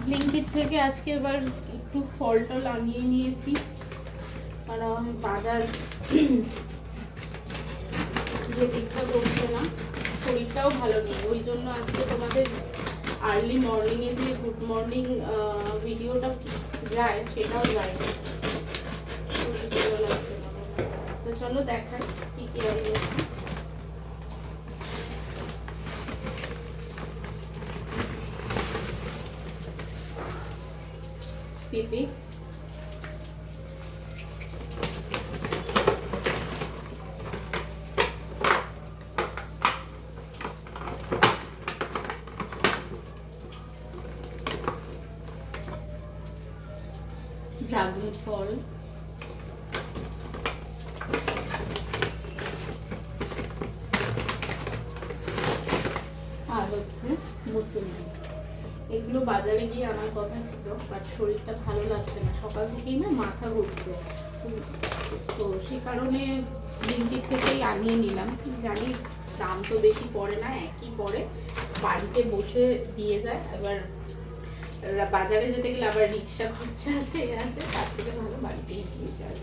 ব্লিঙ্কিট থেকে আজকে এবার একটু ফল টল আনিয়ে নিয়েছি, কারণ বাজার যেতে ইচ্ছা করছে না, শরীরটাও ভালো নেই। ওই জন্য আজকে তোমাদের আর্লি মর্নিংয়ে যে গুড মর্নিং ভিডিওটা যায় সেটাও যায় না, শরীর ভালো লাগছে না। তো চলো দেখাই কী কী আনিয়েছি। পেঁপে, ড্রাগন ফল, আর হচ্ছে মুসুম্বি। এগুলো বাজারে গিয়ে আনার কথা ছিল, বাট শরীরটা ভালো লাগছে না, সকাল থেকেই না মাথা ঘুরছে, তো সে কারণে ব্লিঙ্কিট থেকেই আনিয়ে নিলাম। জানি দাম তো বেশি পড়ে না, একই পড়ে, বাড়িতে বসে দিয়ে যায়। এবার বাজারে যেতে গেলে আবার রিক্সা খরচা আছে, তার থেকে ভালো বাড়িতেই দিয়ে যায়।